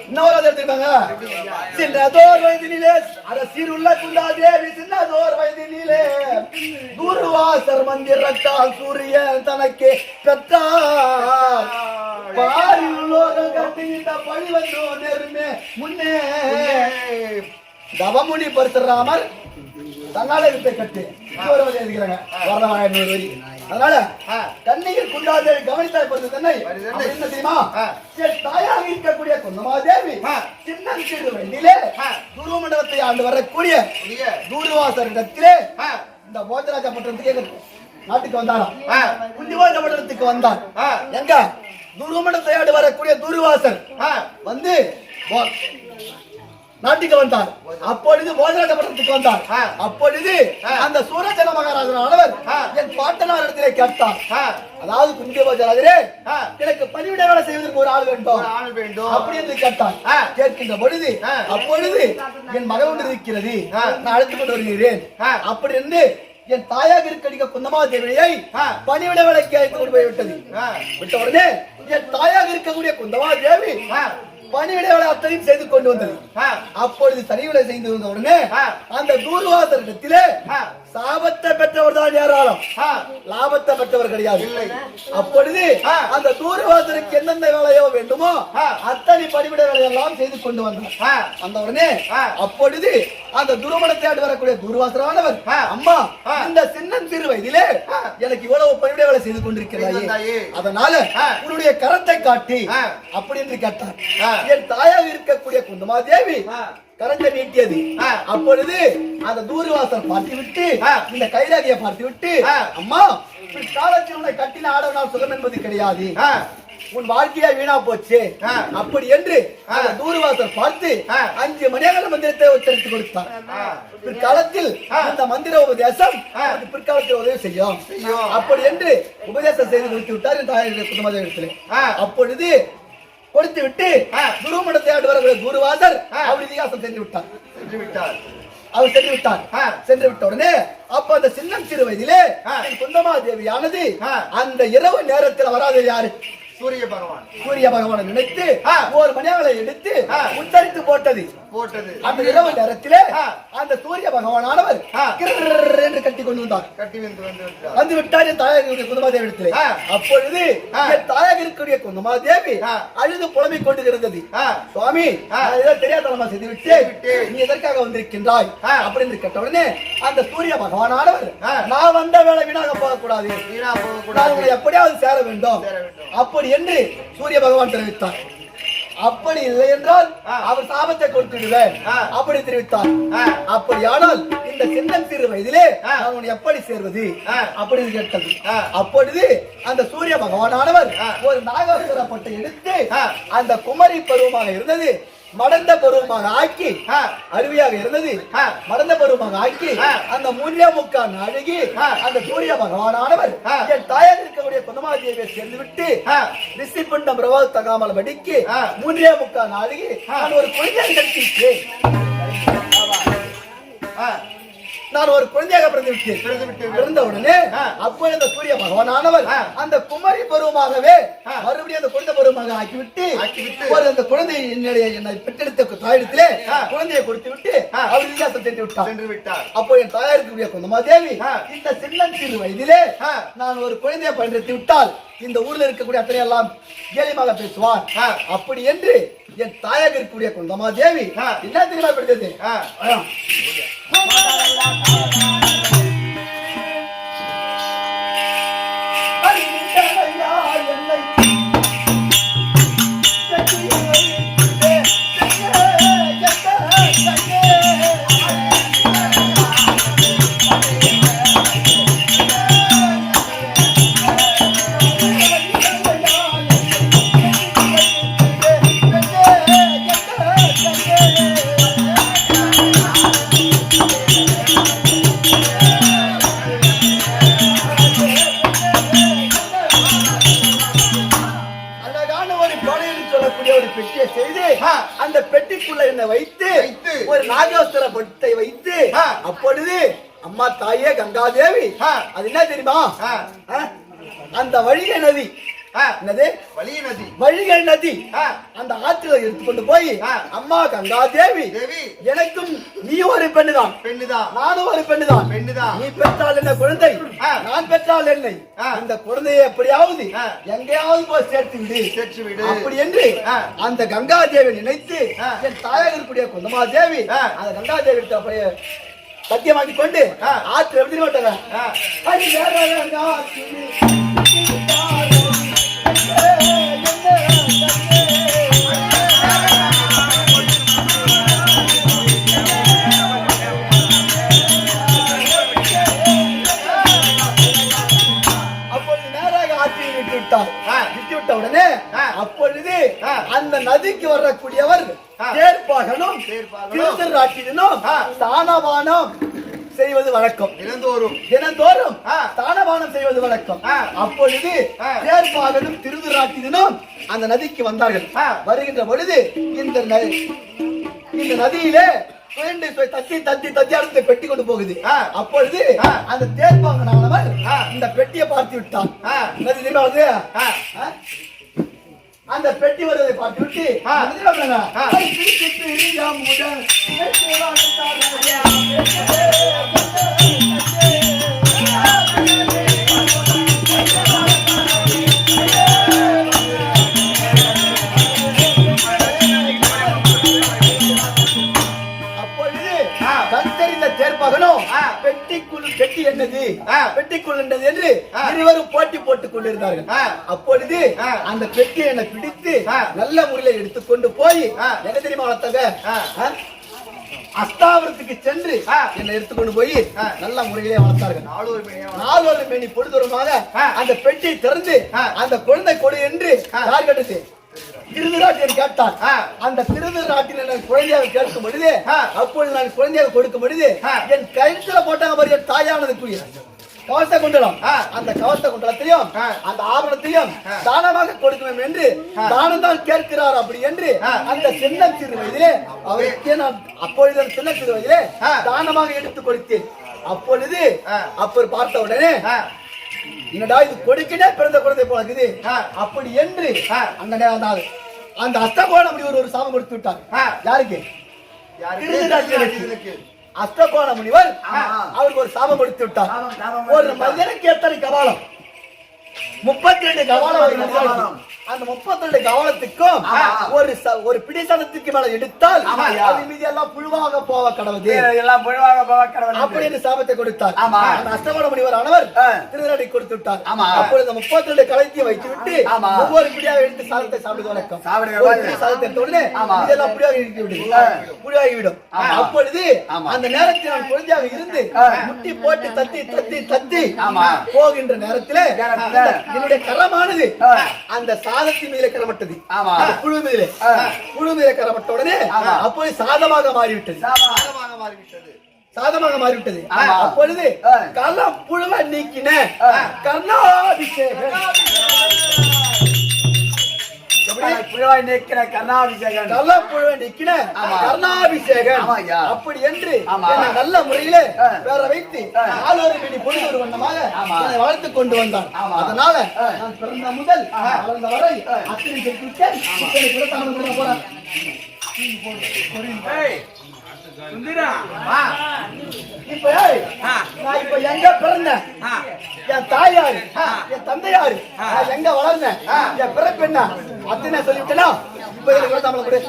இன்னொரு வார்த்தை எடுத்துட்டாங்க. சின்னதோர் வயதினிலே அத சீருள்ள குந்தாதேவி சின்னதோர் வயதினிலே துர்வாசர் மந்திரத்தால் சூரியன் தனக்கு பெற்றார். பாரியுள்ளோகம் கட்டிட்ட பழி வந்தோ நெருமே முன்னே தவமுனி பரசுராமர் தன்னால வித்தை கட்டு எழுதிக்கிறாங்க. அதனால கண்ணியில் குண்டாதேவி கவனித்தாய் பருது தன்னை என்ன தெரியுமா? தாயாக இருக்கக்கூடிய குந்தமாதேவி சின்ன சிறு வயதிலே துருவ மண்டலத்தை ஆண்டு வரக்கூடிய தூர்வாசரிடத்திலே இந்த போஜராஜ பட்டணத்துக்கு நாட்டுக்கு வந்தாராம். குந்திவாஜ பட்டணத்துக்கு வந்தான். எங்க துருவ மண்டலத்தை ஆண்டு வரக்கூடிய தூர்வாசர் வந்து நாட்டுக்கு வந்தார். அப்பொழுது போஜராஜ பட்டணத்துக்கு வந்தார். அப்பொழுது அந்த சூரஜன மகாராஜனானவர் என் பாட்டனார் இடத்திலே கேட்டார். அதாவது குந்தியபோஜராஜரே, எனக்கு பணிவிடை வேலை செய்வதற்கு ஒரு ஆள் வேண்டும் அப்படி என்று கேட்டார். கேட்கின்ற பொழுது அப்பொழுது என் மகள் ஒன்று இருக்கிறது, நான் அழைத்துக் கொண்டு வருகிறேன் அப்படி என்று என் தாயாக இருக்கடிக்க குந்தமாதேவியை பணிவிட வேலைக்கு அழைத்து கொண்டு போய் விட்டது. விட்ட உடனே என் தாயாக இருக்கக்கூடிய குந்தமாதேவி பணிவிட வேலை அத்தனையும் செய்து கொண்டு வந்தது. அப்பொழுது தனிவிடை செய்து வந்த உடனே அந்த தூர்வாசரிடத்திலே சாபத்தை பெற்றவர் தான் ஏராளம், லாபத்தை பெற்றவர் கிடையாது. அப்பொழுது அந்த தூர்வாசருக்கு எந்தெந்த வேலையோ வேண்டுமோ அத்தனை பணிவிட வேலையெல்லாம் செய்து கொண்டு வந்தார். அந்த உடனே அப்பொழுது அந்த துருமணத்தை ஆண்டு வரக்கூடிய தூர்வாசரானவர், அம்மா இந்த சின்ன சிறு வயதிலே எனக்கு இவ்வளவு பணிவிட வேலை செய்து கொண்டிருக்கிறாயே, அதனால உன்னுடைய கரத்தை காட்டி அப்படி என்று கேட்டார். என் தாயாக இருக்கக்கூடிய குந்தமாதேவி கரத்தை நீட்டியது. அப்பொழுது அந்த தூர்வாசர் பார்த்து விட்டு இந்த கைராகியை பார்த்து விட்டு, அம்மா காலத்தில் உன்னை கட்டின ஆடவனால் சுகம் என்பது கிடையாது, உன் வாழ்க்கையா வீணா போச்சு அப்படி என்று அந்த தூர்வாசர் பார்த்து 5 மணியாக மந்திரத்தை உச்சரித்து கொடுத்தார். பிற்காலத்தில் இந்த மந்திர உபதேசம் பிற்காலத்தில் உதவி செய்யும் அப்படி என்று உபதேசம் செய்து கொடுத்து விட்டார் என் தாயாருடைய குடும்பத்திலே. அப்பொழுது கொடுத்து விட்டு குருமணத்தை ஆண்டு வரக்கூடிய குருவாசர் அவர் இதிகாசம் சென்று விட்டார். அவர் சென்று விட்ட உடனே அப்ப அந்த சின்னம் சிறு வயதிலே குந்தமாதேவியானது அந்த இரவு நேரத்தில் வராது யாரு? சூரிய பகவான் நினைத்து ஒரு மணியாளை எடுத்து உத்தரித்து போட்டது. போட்டது அந்த இரவு நேரத்திலே ஆ. அந்த சூரிய பகவானானவர் ஆ. கிர்ர் என்று கட்டி கொண்டு வந்தார். கட்டி வந்து விட்டார். வந்து விட்டார் என் தாயாருடைய குந்தமாதேவி இடத்திலே. ஆ. அப்பொழுது ஆ. என் தாயாக இருக்கக்கூடிய குந்தமாதேவி ஆ. அழுது புலம்பிக் கொண்டு இருந்தது. ஆ. சுவாமி, ஆ. நான் ஏதோ தெரியாதனமா செய்து விட்டேன். விட்டு நீ எதற்காக வந்திருக்கின்றாய் ஆ. அப்படின்னு கேட்ட உடனே அந்த சூரிய பகவானானவர் ஆ. நான் வந்த வேலை வீணாக போகக்கூடாது, வீணா போக நான் கூடாது. உங்களை எப்படியாவது சேர வேண்டும் சேர வேண்டும். அப்படி என்று சூரிய பகவான் தெரிவித்தார். அப்படி இல்லை என்றால் ஆ. அவர் சாபத்தை கொடுத்துடுவேன் ஆ. அப்படி தெரிவித்தார். ஆ. அப்படியானால் இந்த சின்னம் சிறு வயதிலே ஆ. நான் உன்னை எப்படி சேர்வது ஆ. அப்படின்னு கேட்டது. ஆ. அப்பொழுது அந்த சூரிய பகவானானவர் ஆ. ஒரு நாகாசுர பட்டை எடுத்து ஆ. அந்த குமரி பருவமாக இருந்தது மடந்த பருவமாக ஆக்கி ஆ. அருவியாக இருந்தது ஆ. மடந்த பருவமாக ஆக்கி ஆ. அந்த 3/4 அழகி ஆ. அந்த சூரிய பகவானானவர் ஆ. என் தாயார் இருக்கக்கூடிய குந்தமாதேவியை சேர்ந்து விட்டு ஆ. ரிஷி பண்டம் பிரபாவ தகாமல் படிக்கு ஆ. 3/4 அழகி நான் ஒரு குழந்தையை கட்டிட்டேன். ஆ. நான் ஒரு குழந்தையாக பிறந்து விட்டேன். பிறந்து விட்டீர்கள். பிறந்த உடனே ஆ. அப்பொழுது அந்த சூரிய பகவானானவர் ஆ. அந்த குமரி பருவமாகவே ஆ. மறுபடியும் அந்த குழந்தை பருவமாக ஆக்கிவிட்டு ஆக்கிவிட்டு ஒரு அந்த குழந்தையை என்னை பெற்றெடுத்த தாயிடத்திலே ஆ. குழந்தையை கொடுத்து விட்டு ஆ. அவர் வித்தியாசம் சென்று விட்டார். சென்று விட்டார். அப்போ என் தாயாருக்கு குந்தமாதேவி ஆ. இந்த சின்னஞ்சிறு வயதிலே ஆ. நான் ஒரு குழந்தையை பயன்படுத்தி விட்டால் இந்த ஊர்ல இருக்கக்கூடிய அத்தனை எல்லாம் கேலிமாக பேசுவார். ஆ. அப்படி என்று என் தாயாக இருக்கக்கூடிய குந்தமாதேவி ஆ. என்ன தெரியுமா பெற்றது? ஆ. அழகான ஒரு பானையில் சொல்லக்கூடிய ஒரு பெட்டியை செய்து ஆ. அந்த பெட்டிக்குள்ள என்னை வைத்து வைத்து ஒரு நாகாசுர பட்டை வைத்து ஆ. அப்பொழுது அம்மா தாயே கங்காதேவி ஆ. அது என்ன தெரியுமா? ஆ. ஆ? அந்த வழிகை நதி ஆ. என்னது வலிய நதி. வழிகை நதி ஆ. அந்த ஆற்றில எடுத்துக்கொண்டு போய் ஆ. அம்மா கங்காதேவி தேவி எனக்கும் நீ ஒரு பெண்ணுதான், பெண்ணுதான். நானும் ஒரு பெண்ணுதான். பெண்ணுதான். நீ பெற்றால் என்ன குழந்தை, ஆ. நான் பெற்றால் என்னை. ஆ. இந்த குழந்தையை எப்படியாவது ஆ. எங்கேயாவது போய் சேர்த்து விடு, சேர்த்து விடு. அப்படி என்று ஆ. அந்த கங்காதேவி நினைத்து ஆ. என் தாயாக இருக்கக்கூடிய குந்தமாதேவி ஆ. அந்த கங்காதேவி எடுத்து அப்படியே சத்தியமாக்கி கொண்டு ஆ. ஆற்று எப்படி மாட்டாங்க ஆ. அப்பொழுது நேராக ஆற்றில் விட்டு விட்டார். ஆ. விட்டு விட்ட உடனே ஆ. அப்பொழுது ஆ. அந்த நதிக்கு வரக்கூடியவர் ஆ. தேர்ப்பாகனும் தேர்ப்பாகனும் திருத்தராட்டினும் ஆ. தானபானம் செய்வது வழக்கம். இறந்தோறும் தினந்தோறும் ஆ. தானபானம் செய்வது வழக்கம். ஆ. அப்பொழுது ஆ. தேர்ப்பாகனும் திருதராட்டினும் அந்த நதிக்கு வந்தார்கள். ஆ. வருகின்ற பொழுது இந்த நதியிலே தத்தி தத்தி தத்தி அடுத்து பெட்டி கொண்டு போகுது. ஆ. அப்பொழுது ஆ. அந்த தேர்ப்பாகனானவர் ஆ. இந்த பெட்டியை பார்த்து விட்டான். ஆ. நதி தெரியுமா வருது? ஆ. ஆ? அந்த பெட்டி வருவதை பார்த்து விட்டு ஆ. அந்த தெரியுமா பாருங்க? ஆ. ஐ, திருச்சி பிரியாமுடன் அப்பொழுது ஆ. கத்தறிந்த தேர்ப்பகனும் ஆ. பெட்டி என்னது, ஆ. பெட்டிக்குள் என்னது என்று ஆ. இருவரும் போட்டி போட்டுக் கொண்டிருந்தார்கள். ஆ. அப்பொழுது ஆ. அந்த பெட்டியை என்னை பிடித்து ஆ. நல்ல முறையில எடுத்துக்கொண்டு போய் ஆ. என்ன தெரியுமா வளர்த்தாங்க? ஆ. அஸ்தாவரத்துக்கு சென்று ஆ. என்னை எடுத்துக்கொண்டு போய் ஆ. நல்ல முறையிலே வளர்த்தார்கள். நாளொரு மணியா நாலொரு மேனி பொழுதுறமாக ஆ. அந்த பெட்டியை திறந்து ஆ. அந்த குழந்தை கொடு என்று ஆ. யார் கேட்டது? திருதராட்டியன் கேட்டான். ஆ. அந்த திருதராட்டியன் நான் குழந்தையாக கேட்கும் பொழுது ஆ. அப்பொழுது நான் குழந்தையாக கொடுக்கும் பொழுது ஆ. என் கழுத்துல போட்டாங்க பாரு, என் தாயானதுக்குரிய கவச குண்டலம். ஆ. அந்த கவச குண்டலத்தையும் ஆ. அந்த ஆபரணத்தையும் ஆ. தானமாக கொடுக்கணும் என்று ஆ. தானம் தான் கேட்கிறார். அப்படி என்று ஆ. அந்த சின்ன சிறு வயதிலே அவருக்கு நான் அப்பொழுது அந்த சின்ன சிறு வயதிலே ஆ. தானமாக எடுத்து கொடுத்தேன். அப்பொழுது ஆ. அப்பர் பார்த்த உடனே ஆ. என்னடா இது கொடுக்கினே பிறந்த குழந்தை போல இருக்குது ஆ. அப்படி என்று ஆ. அந்த அஸ்தகோணம் அப்படி ஒரு சாபம் கொடுத்து விட்டார். ஆ. யாருக்கு? திருதராஷ்டிரனுக்கு அஷ்டகோண முனிவர் அவருக்கு ஒரு சாபம் கொடுத்து விட்டார். ஒரு மனிதனுக்கு எத்தனை கபாலம்? 32 கபாலம் ஒரு மனிதனுக்கு. அந்த 32 கவலத்துக்கும் ஒரு பிடிசனத்துக்கு மேல எடுத்தால் அது மீது எல்லாம் புழுவாக போக கடவுது, எல்லாம் புழுவாக போக கடவுது அப்படின்னு சாபத்தை கொடுத்தார். அந்த அஷ்டகோண முனிவர் ஆனவர் திருநடை கொடுத்து விட்டார். அப்பொழுது 32 கலத்தையும் வைத்து விட்டு ஒவ்வொரு பிடியாக எடுத்து சாதத்தை சாப்பிடுவது வழக்கம். சாதத்தை எடுத்த உடனே இதெல்லாம் புழுவாகிவிடும். அப்பொழுது அந்த நேரத்தில் நான் குழந்தையாக இருந்து முட்டி போட்டு தத்தி தத்தி தத்தி போகின்ற நேரத்தில் என்னுடைய கரமானது அந்த சாதத்தின் மீது கரமட்டது. புழு மீது கரமட்ட உடனே அப்போது சாதமாக மாறிவிட்டது. அப்பொழுது கள்ளம் புழுவை நீக்கின கர்ணாபிஷேகம். அப்படி என்று நல்ல முறையில வேற வைத்து பொழுது வண்ணமாக வளர்த்து கொண்டு வந்தான். அதனால நான் பிறந்த முதல் வளர்ந்த வரை அத்தனை போறேன். இப்ப எங்க பிறந்தேன், என் தாயாரு என் தந்தையாரு எங்க வளர்ந்தேன், என் பிறப்பு என்ன அத்தனை சொல்லிவிட்டா. இப்ப இதுக்கு தமிழ் கொடு.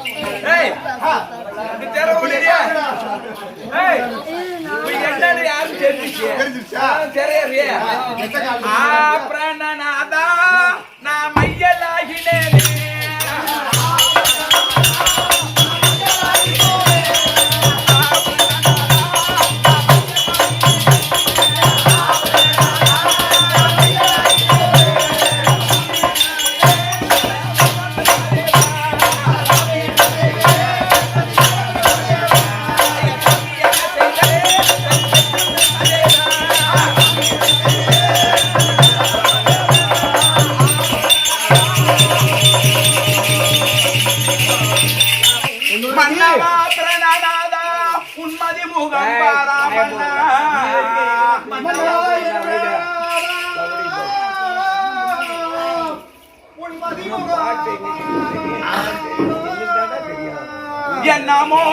என்னமோ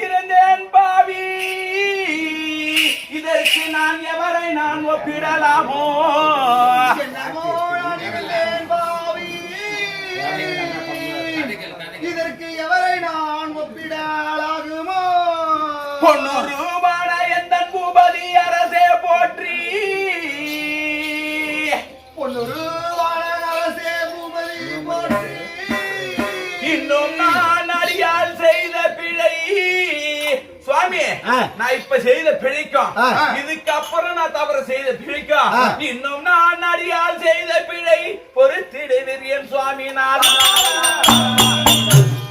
இருந்தேன் பாவி, இதற்கு நான் எவரை நான் ஒப்பிடலாமோ? இதற்கு எவரை நான் ஒப்பிடலாகுமோ? பொன்னூறுபான எந்த பூபதி அரசே போற்றி, பொன்னூறுபான அரசே பூபதி போற்றி. இன்னும் நான் அடியால் செய்த பிழை சுவாமி, நான் இப்ப செய்த பிழைக்கும் இதுக்கப்புறம் நான் தவறு செய்த பிழைக்கும் இன்னும் நான் அடியால் செய்த பிழை பொறுத்திடுவீர் என் சுவாமி. நான்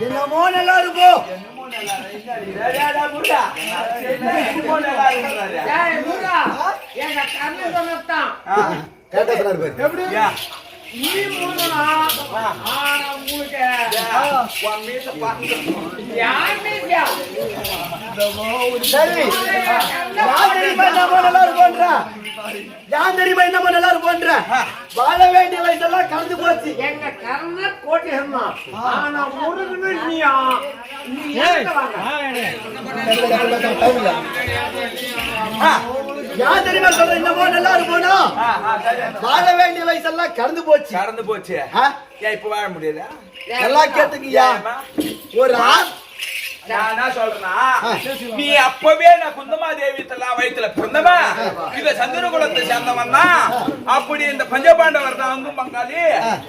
என்னமோ நல்லா இருக்கும். வாழ வேண்டிய வயசெல்லாம் கடந்து போச்சு. எங்க கர்ண கோட்டை ஆனா முருகனு யார் தெரியுமா சொல்ற? இன்னமோ நல்லா இருப்போனா? வாழ வேண்டிய வயசெல்லாம் கடந்து போச்சு. இப்ப வாழ முடியல. எல்லாம் கேட்டுக்கியா? ஒரு நான் என்ன சொல்றேன்னா, நீ அப்பவே நான் குந்தமாதேவி வயிற்றுல பிறந்தவ, இத சந்திரகுலத்தை சேர்ந்தவன் தான். அப்படி இந்த பஞ்சபாண்டவர் தான் வந்து பங்காளி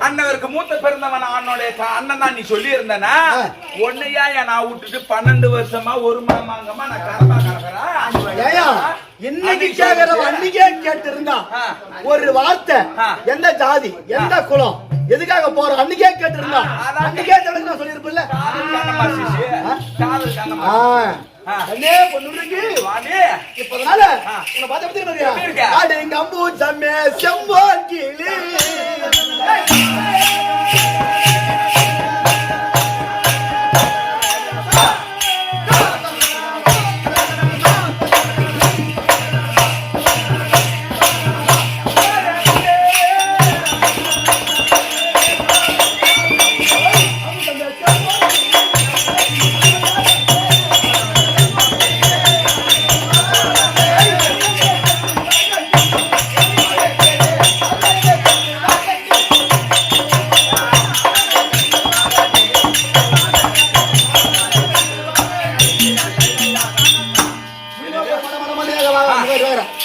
அண்ணவருக்கு மூத்த பிறந்தவன் அண்ணனுடைய அண்ணன் தான் நீ சொல்லி இருந்தனா, ஒன்னையா நான் விட்டுட்டு 12 வருஷமா ஒரு மாமாங்கமா நான் கரமா கலக்கிறேன். இன்னைக்கு கேக்குற அன்னைக்கே கேட்டு இருந்தா ஒரு வார்த்தை, எந்த ஜாதி எந்த குலம் எதுக்காக போறோம் அன்னைக்கே கேட்டு இருந்தா அன்னைக்கே நான் சொல்லிருப்பேன்ல. இப்பதனால உன்னை பார்த்த பத்தி ஆடு கம்பு சம்மே செம்போன் கீழே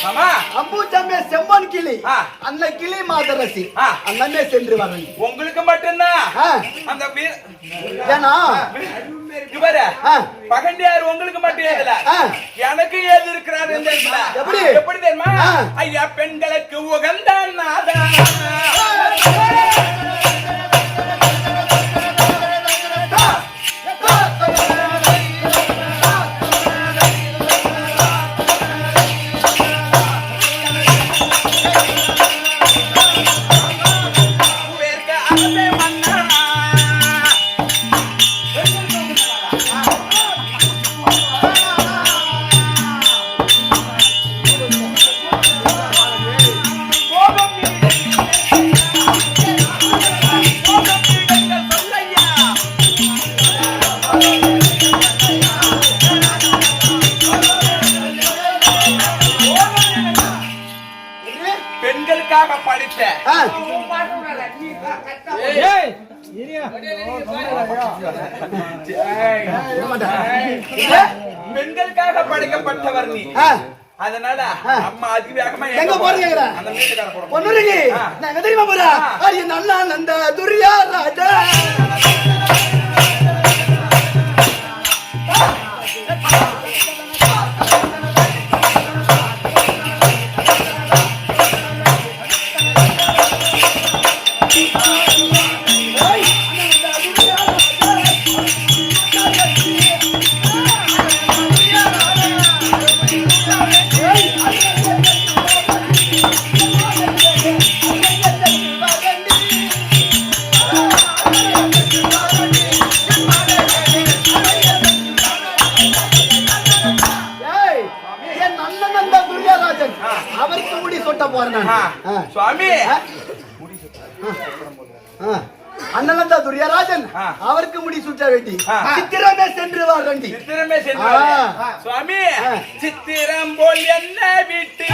ஆமா அம்பூச்சம்மே செம்மன் கிளி ஆ. அந்த கிளி மாதரசி ஆ. அண்ணமே சென்று வரணும். உங்களுக்கு மட்டும்தான் ஆ. அந்த ஏன்னா இவரு ஆ. பகண்டியார் உங்களுக்கு மட்டும் ஏதுல ஆ. எனக்கு ஏது இருக்கிறாரு இந்த இடத்துல. எப்படி? எப்படி தெரியுமா? ஆ. ஐயா பெண்களுக்கு உகந்த நாதா பெண்களுக்காக படித்த ஆ. பெண்களுக்காக படைக்கப்பட்டவர் நீ. ஆ. அதனால அம்மா அதிவேகமா எங்க போறீங்க? அந்த மீட்டுக்கார போறோம். பொண்ணுருங்கி நான் எங்க தெரியுமா போறேன்? ஐயா நல்லா நந்த துரியா ராஜா அவருக்கு முடி சொட்ட போறேன் நான். சுவாமி அண்ணன் துரியராஜன் அவருக்கு முடி சுட்ட வேண்டி சித்திரமே சென்று வாரண்டி. சித்திரமே சென்று சுவாமி சித்திரம் போல் என்ன விட்டு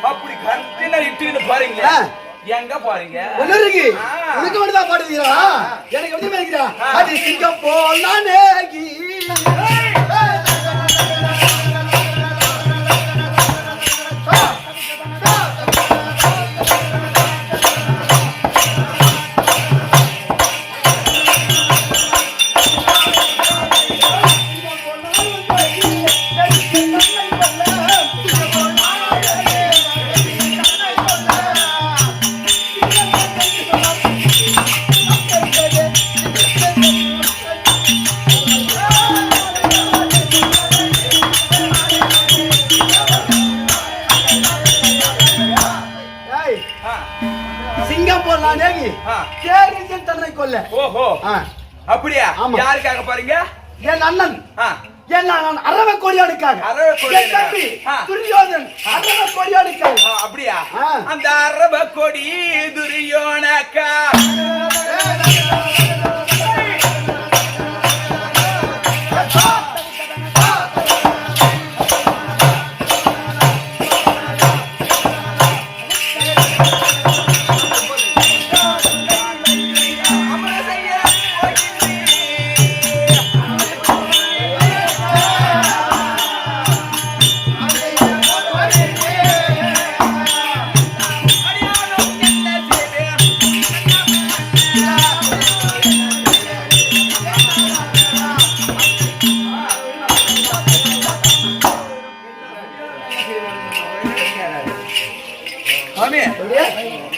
அப்படி கண்டினா இட்டுன்னு பாருங்க. எங்க பாருங்க உனக்கு மட்டும் தான் பாடுவீங்களா? எனக்கு எப்படி இருக்கிறா? அது சிங்கம் போலானே தன்னை கொல்ல. ஓஹோ அப்படியா? யாருக்காக பாருங்க? என் அண்ணன் என் அரவ கொடியானுக்காக. துரியோதன் அரவ கொடியானுக்காக. அப்படியா? அந்த அரவ கொடி துரியோனக்கா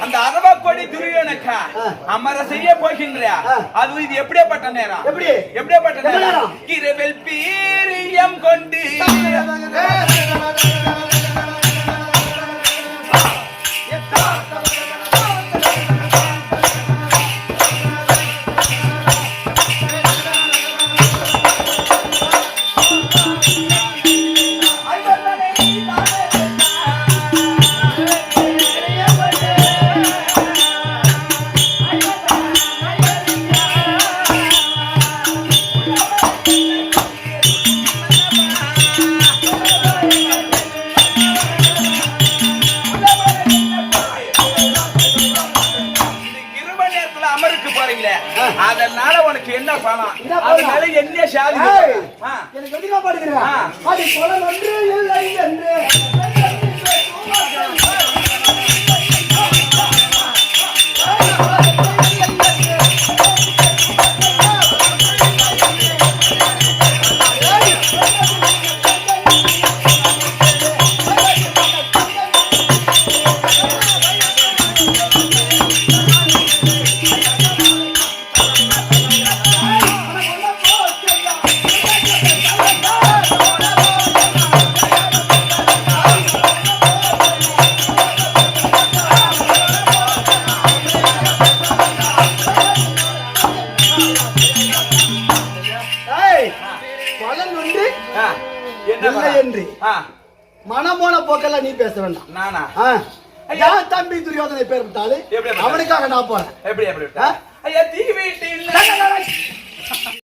அந்த அரவ கொடி துரியோனக்கா அமர செய்ய போகின்றியா? அது இது எப்படியாப்பட்ட நேரம்? எப்படியாப்பட்ட நேரம்? இரவில் பீரியம் கொண்டு போறீங்களே அதனால உனக்கு என்ன பணம் என்ன பணம்? அதனால என்ன சாதி ஏய், ஆ. எனக்கு எதுக்கா பாடுகிறேன் ஆ. அது குலம் ஒன்று இல்லை என்று ஏய், குலம் ஒன்று ஆ. என்ன இல்லை பணம்? என்று ஆ. மனமோன போக்கெல்லாம் நீ பேச வேண்டாம் நானா ஆ. யார் தம்பி துரியோதனை பேர் விட்டாலும் எப்படி? அவனுக்காக நான் போறேன் எப்படி எப்படி ஆ? ஐயா தீ வீட்டில்